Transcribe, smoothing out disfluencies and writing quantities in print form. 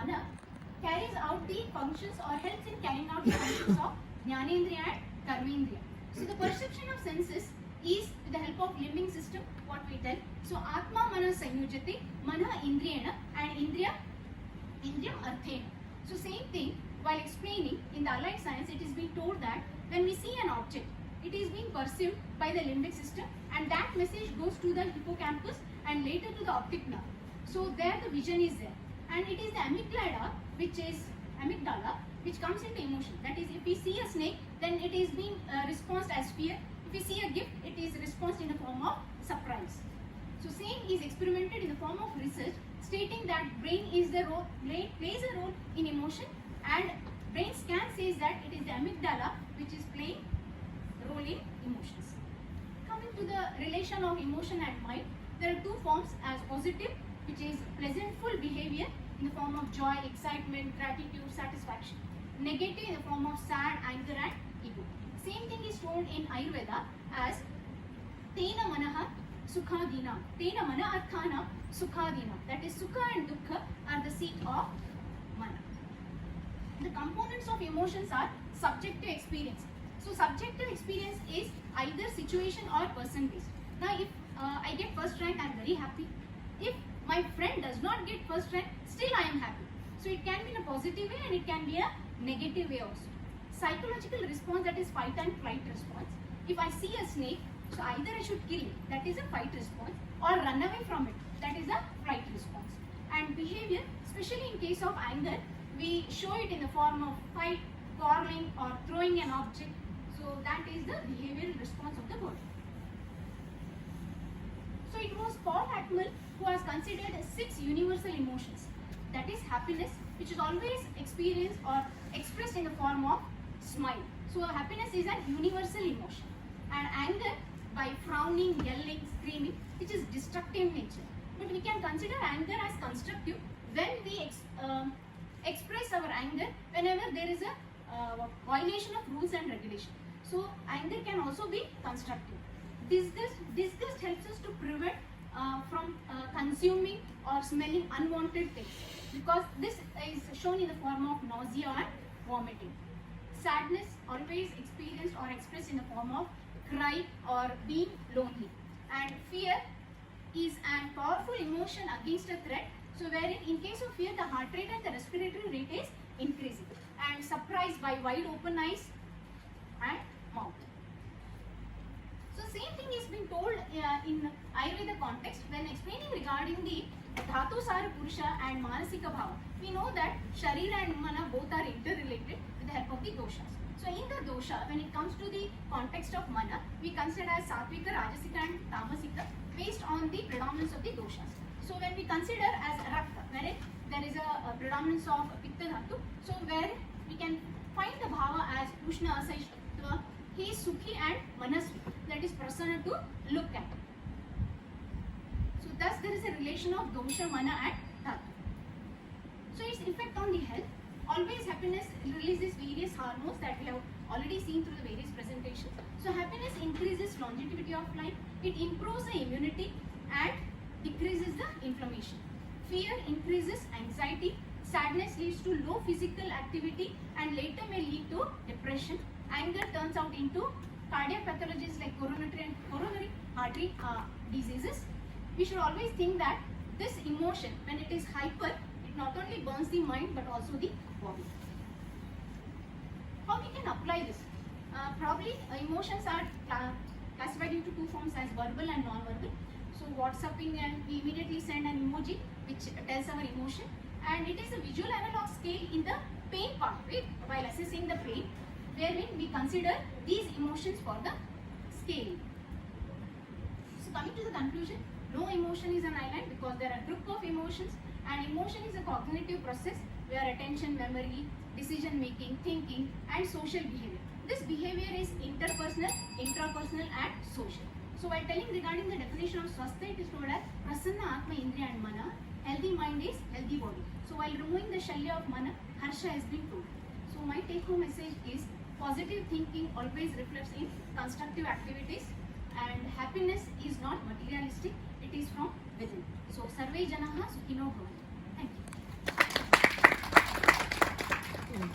mana carries out the functions or helps in carrying out the functions of Jnanendriya and Karmendriya. So the perception of senses is with the help of limbing system, what we tell. So Atma Mana Sanyujate, Mana Indriyena and Indriyam Arthena. So same thing, while explaining in the allied science, it is being told that when we see an object, it is being perceived by the limbic system and that message goes to the hippocampus and later to the optic nerve. So there the vision is there, and it is the amygdala which comes into emotion. That is, if we see a snake, then it is being response as fear. If we see a gift, it is response in the form of surprise. So same is experimented in the form of research stating that brain plays a role in emotion, and brain scan says that it is the amygdala which is playing role in emotions. Coming to the relation of emotion and mind, there are two forms as positive, which is pleasantful behavior in the form of joy, excitement, gratitude, satisfaction. Negative in the form of sad, anger and ego. Same thing is told in Ayurveda as Tena Manaha Sukhadina. Tena Mana Arthana Sukhadina. That is, Sukha and Dukkha are the seat of Mana. The components of emotions are subjective experience. So subjective experience is either situation or person based. Now if I get first rank, I am very happy. If my friend does not get first rank, still I am happy. So it can be in a positive way and it can be a negative way also. Psychological response, that is fight and flight response. If I see a snake, so either I should kill it, that is a fight response, or run away from it, that is a flight response. And behavior, especially in case of anger, we show it in the form of fight, quarreling or throwing an object. So that is the behavioral response of the body. So it was Paul Ekman who has considered 6 universal emotions. That is happiness, which is always experienced or expressed in the form of smile. So happiness is an universal emotion. And anger, by frowning, yelling, screaming, which is destructive nature. But we can consider anger as constructive when we express our anger whenever there is a violation of rules and regulation. So anger can also be constructive. Disgust helps us to prevent from consuming or smelling unwanted things, because this is shown in the form of nausea and vomiting. Sadness, always experienced or expressed in the form of cry or being lonely. And fear is a powerful emotion against a threat. So wherein in case of fear, the heart rate and the respiratory rate is increasing. And surprise, by wide open eyes and mouth. So same thing is being told in Ayurveda context when explaining regarding the Dhatu Sara Purusha and Manasika Bhava. We know that Sharira and Mana both are interrelated with the help of the doshas. So in the dosha, when it comes to the context of Mana, we consider as Satvika, Rajasika and Tamasika based on the predominance of the doshas. So when we consider as Rakta, wherein there is a predominance of Pitta Dhatu, so where we can find the Bhava as Ushna, Asayishtva, he is Sukhi and Manasvi, that is Prasanna to look at. So thus there is a relation of dosha, mana and dhatu. So its effect on the health, always happiness releases various hormones that we have already seen through the various presentations. So happiness increases longevity of life, it improves the immunity and decreases the inflammation. Fear increases anxiety, sadness leads to low physical activity and later may lead to depression. Anger turns out into cardiac pathologies like coronary artery diseases. We should always think that this emotion, when it is hyper, it not only burns the mind but also the body. How we can apply this? Probably emotions are classified into 2 forms as verbal and non-verbal. So WhatsApping, and we immediately send an emoji which tells our emotion, and it is a visual analog scale in the pain pathway while assessing the pain, wherein we consider these emotions for the scale. So coming to the conclusion, no emotion is an island because there are a group of emotions, and emotion is a cognitive process where attention, memory, decision making, thinking and social behavior. This behavior is interpersonal, intrapersonal and social. So while telling regarding the definition of Swastha, it is told as Prasanna Atma Indriya and Mana. Healthy mind is healthy body. So while removing the Shalya of Mana, Harsha has been told. So my take home message is positive thinking always reflects in constructive activities, and happiness is not materialistic, it is from within. So Sarve Janaha Sukhino Bhavantu.